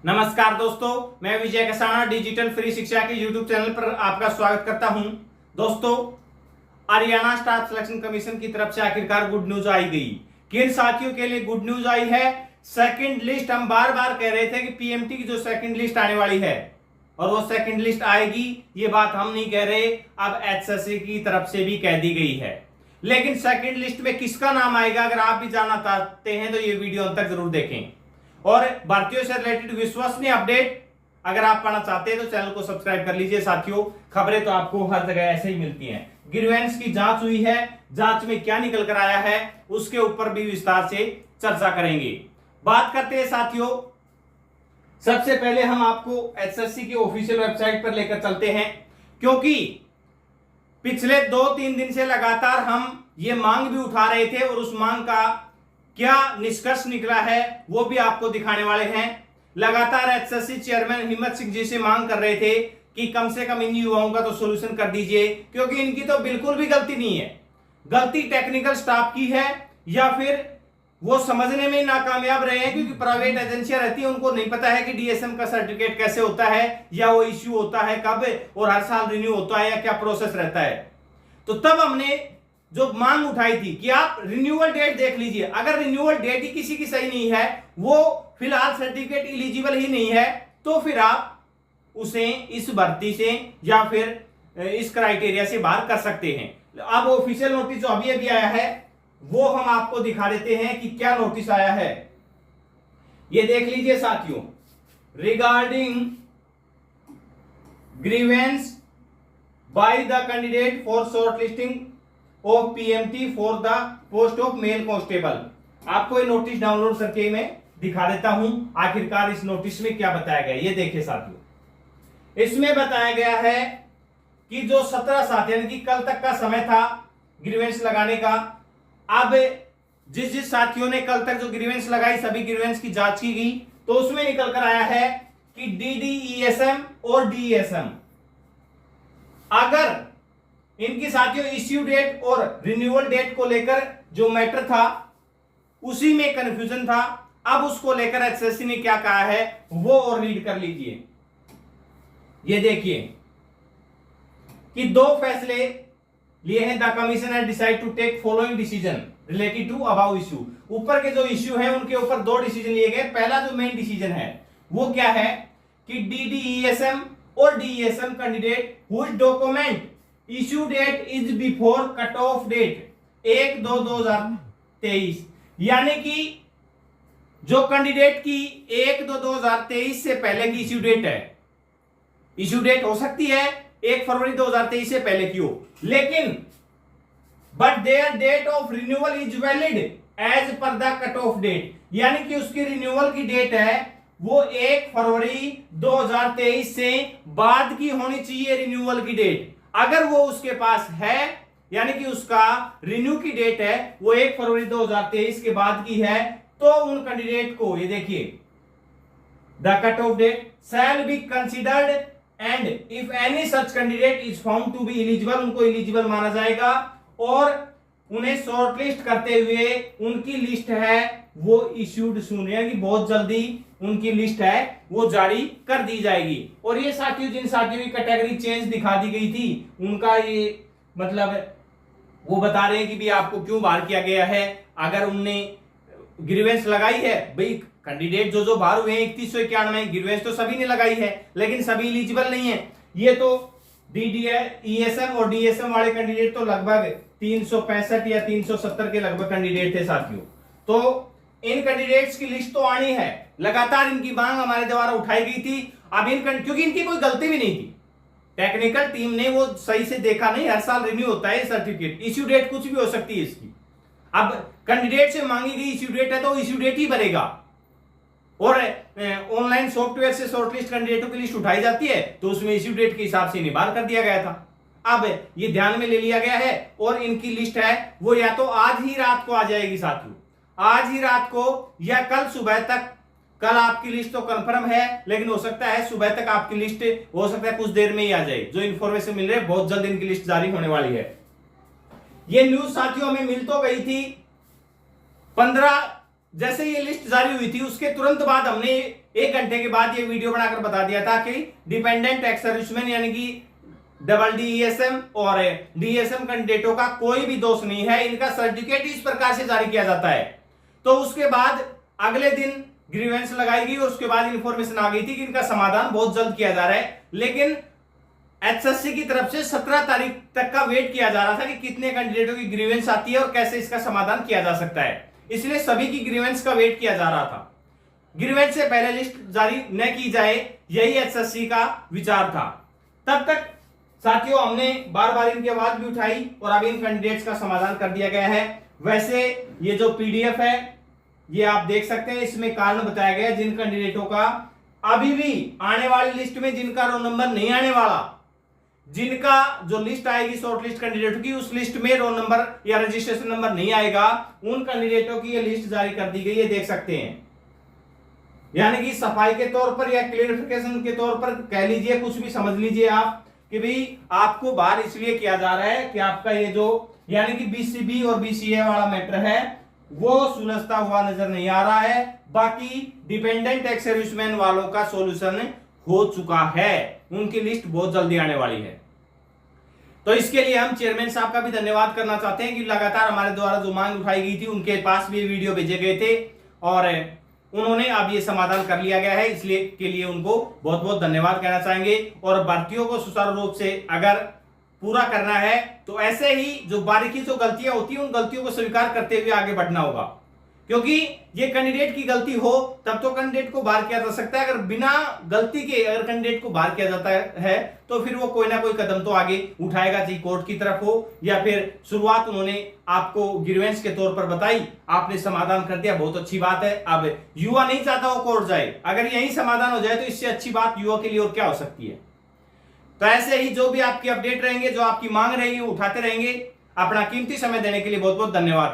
नमस्कार दोस्तों, मैं विजय कसाना डिजिटल फ्री शिक्षा के यूट्यूब चैनल पर आपका स्वागत करता हूं। दोस्तों, हरियाणा स्टाफ सिलेक्शन कमीशन की तरफ से आखिरकार गुड न्यूज आई गई। किन साथियों के लिए गुड न्यूज आई है? सेकंड लिस्ट हम बार बार कह रहे थे कि पीएमटी की जो सेकंड लिस्ट आने वाली है और वो सेकंड लिस्ट आएगी, ये बात हम नहीं कह रहे, अब एचएससी की तरफ से भी कह दी गई है। लेकिन सेकंड लिस्ट में किसका नाम आएगा, अगर आप भी जानना चाहते हैं तो ये वीडियो अंत तक जरूर देखें। और भारतीयों से रिलेटेड विश्वसनीय अपडेट अगर आप पाना चाहते हैं तो चैनल को सब्सक्राइब कर लीजिए। साथियों, खबरें तो आपको हर जगह ऐसे ही मिलती हैं। ग्रीवेंस की जांच हुई है, जांच में क्या निकल कर आया है उसके ऊपर भी विस्तार से चर्चा करेंगे। बात करते हैं साथियों, सबसे पहले हम आपको एचएससी की ऑफिशियल वेबसाइट पर लेकर चलते हैं, क्योंकि पिछले 2-3 दिन से लगातार हम ये मांग भी उठा रहे थे और उस मांग का क्या निष्कर्ष निकला है वो भी आपको दिखाने वाले हैं। लगातार एचएससी चेयरमैन हिम्मत सिंह जी से मांग कर रहे थे कि कम से कम इन युवाओं का तो सॉल्यूशन कर दीजिए, क्योंकि इनकी तो बिल्कुल भी गलती नहीं है। गलती टेक्निकल स्टाफ की है या फिर वो समझने में नाकामयाब रहे हैं, क्योंकि प्राइवेट एजेंसियां रहती है, उनको नहीं पता है कि डीएसएम का सर्टिफिकेट कैसे होता है या वो इश्यू होता है कब और हर साल रिन्यू होता है या क्या प्रोसेस रहता है। तो तब हमने जो मांग उठाई थी कि आप रिन्यूअल डेट देख लीजिए, अगर रिन्यूअल डेट ही किसी की सही नहीं है, वो फिलहाल सर्टिफिकेट एलिजिबल ही नहीं है, तो फिर आप उसे इस भर्ती से या फिर इस क्राइटेरिया से बाहर कर सकते हैं। अब ऑफिशियल नोटिस जो अभी अभी आया है वो हम आपको दिखा देते हैं कि क्या नोटिस आया है। ये देख लीजिए साथियों, regarding grievance by the candidate for short listing of PMT for the post of male constable. आपको ये नोटिस डाउनलोड करके मैं दिखा देता हूं आखिरकार इस नोटिस में क्या बताया गया। ये देखिए साथियों, इसमें बताया गया है कि जो 17/7 यानी कि कल तक का समय था ग्रीवेंस लगाने का, अब जिस साथियों ने कल तक जो ग्रीवेंस लगाई सभी ग्रीवेंस की जांच की गई, तो उसमें निकल कर आया है कि डीडीईएसएम और डीएसएम, अगर इनकी साथियों इश्यू डेट और रिन्यूअल डेट को लेकर जो मैटर था उसी में कंफ्यूजन था। अब उसको लेकर एचएससी ने क्या कहा है वो और रीड कर लीजिए। ये देखिए कि 2 फैसले लिए हैं। The commission has decide to take following decision related to about issue. ऊपर के जो इश्यू है उनके ऊपर 2 डिसीजन लिए गए। पहला जो मेन डिसीजन है वो क्या है कि डीडीईएसएम और DESM candidate whose document issue date is before cut off date 1/2/2023, यानी कि जो कैंडिडेट की 1/2/2023 से पहले की इश्यू डेट है, इश्यू डेट हो सकती है 1 फरवरी 2023 से पहले की हो, लेकिन but their date of renewal is valid as per the cut off date, यानी कि उसकी रिन्यूअल की डेट है वो 1 फरवरी 2023 से बाद की होनी चाहिए रिन्यूअल की डेट। अगर वो उसके पास है, यानी कि उसका रिन्यू की डेट है वो 1 फरवरी 2023 के बाद की है, तो उन कैंडिडेट को, ये देखिए, the cut off date shall be considered and if any such candidate is found to be eligible, उनको एलिजिबल माना जाएगा और उन्हें शॉर्टलिस्ट करते हुए उनकी लिस्ट है वो इश्यूड सून, यानी कि बहुत जल्दी उनकी लिस्ट है वो जारी कर दी जाएगी। और ये साथियों, जिन साथियों की कैटेगरी चेंज दिखा दी गई थी उनका ये मतलब वो बता रहे हैं कि भी आपको क्यों बाहर किया गया है। अगर उनने ग्रीवेंस लगाई है, भाई कैंडिडेट जो बाहर हुए हैं 3191 ग्रीवेंस तो सभी ने लगाई है, लेकिन सभी एलिजिबल नहीं है। ये तो डीडीईएसएम और डीएसएम वाले कैंडिडेट तो लगभग 365 या 370 के लगभग कैंडिडेट थे साथियों। तो इन कैंडिडेट्स की लिस्ट तो आनी है, लगातार इनकी मांग हमारे द्वारा उठाई गई थी। अब क्योंकि इनकी कोई गलती भी नहीं थी, टेक्निकल टीम ने वो सही से देखा नहीं, हर साल रिन्यू होता है सर्टिफिकेट, इश्यू डेट कुछ भी हो सकती है इसकी। अब कैंडिडेट से मांगी गई इश्यू डेट है तो इश्यू डेट ही भरेगा, और ऑनलाइन सॉफ्टवेयर से शॉर्टलिस्ट कैंडिडेटों की लिस्ट उठाई जाती है तो उसमें इश्यू डेट के हिसाब से निबार कर दिया गया था। अब ये ध्यान में ले लिया गया है और इनकी लिस्ट है वो या तो आज ही रात को आ जाएगी साथियों, आज ही रात को या कल सुबह तक। कल आपकी लिस्ट तो कंफर्म है, लेकिन हो सकता है सुबह तक आपकी लिस्ट, हो सकता है कुछ देर में ही आ जाए। जो इन्फॉर्मेशन मिल रही है बहुत जल्द इनकी लिस्ट जारी होने वाली है। ये न्यूज साथियों हमें मिल तो गई थी 15 जैसे ये लिस्ट जारी हुई थी उसके तुरंत बाद हमने 1 घंटे के बाद ये वीडियो बनाकर बता दिया था कि डिपेंडेंट एक्स सर्विसमैन यानी कि DDESM और DSM कैंडिडेटों का कोई भी दोष नहीं है, इनका सर्टिफिकेट इस प्रकार से जारी किया जाता है। तो उसके बाद अगले दिन ग्रीवेंस लगाई गई और उसके बाद इंफॉर्मेशन आ गई थी कि इनका समाधान बहुत जल्द किया जा रहा है, लेकिन HSC की तरफ से 17 तारीख तक का वेट किया जा रहा था कि कितने कैंडिडेटों की ग्रीवेंस आती है और कैसे इसका समाधान किया जा सकता है, इसलिए सभी की ग्रीवेंस का वेट किया जा रहा था। ग्रीवेंस से पहले लिस्ट जारी न की जाए, यही HSC का विचार था। तब तक साथियों हमने बार बार इनकी आवाज भी उठाई और अब इन कैंडिडेट्स का समाधान कर दिया गया है। वैसे ये जो PDF है ये आप देख सकते हैं, इसमें कारण बताया गया है जिन कैंडिडेटों का अभी भी आने वाली लिस्ट में जिनका रोल नंबर नहीं आने वाला, जिनका जो लिस्ट आएगी शॉर्ट लिस्ट कैंडिडेटों की, उस लिस्ट में रोल नंबर या रजिस्ट्रेशन नंबर नहीं आएगा, उन कैंडिडेटों की ये लिस्ट जारी कर दी गई है, देख सकते हैं। यानी कि सफाई के तौर पर या क्लियरिफिकेशन के तौर पर कह लीजिए, कुछ भी समझ लीजिए आप कि भाई आपको बाहर इसलिए किया जा रहा है कि आपका ये जो यानी कि BCB और BCA वाला मैटर है वो सुलझता हुआ नजर नहीं आ रहा है। बाकी डिपेंडेंट एक्स सर्विसमैन वालों का सॉल्यूशन हो चुका है, उनकी लिस्ट बहुत जल्दी आने वाली है। तो इसके लिए हम चेयरमैन साहब का भी धन्यवाद करना चाहते हैं कि लगातार हमारे द्वारा जो मांग उठाई गई थी उनके पास भी वीडियो भेजे गए थे और उन्होंने अब ये समाधान कर लिया गया है, इसलिए के लिए उनको बहुत बहुत धन्यवाद कहना चाहेंगे। और भर्तियों को सुचारू रूप से अगर पूरा करना है तो ऐसे ही जो बारीकी जो गलतियां होती हैं उन गलतियों को स्वीकार करते हुए आगे बढ़ना होगा, क्योंकि ये कैंडिडेट की गलती हो तब तो कैंडिडेट को बाहर किया जा सकता है। अगर बिना गलती के अगर कैंडिडेट को बाहर किया जाता है तो फिर वो कोई ना कोई कदम तो आगे उठाएगा, चाहे कोर्ट की तरफ हो या फिर शुरुआत उन्होंने आपको ग्रीवेंस के तौर पर बताई, आपने समाधान कर दिया, बहुत अच्छी बात है। अब युवा नहीं चाहता वो कोर्ट जाए, अगर यही समाधान हो जाए तो इससे अच्छी बात युवा के लिए और क्या हो सकती है। तो ऐसे ही जो भी आपकी अपडेट रहेंगे, जो आपकी मांग रहेगी, उठाते रहेंगे। अपना कीमती समय देने के लिए बहुत बहुत धन्यवाद।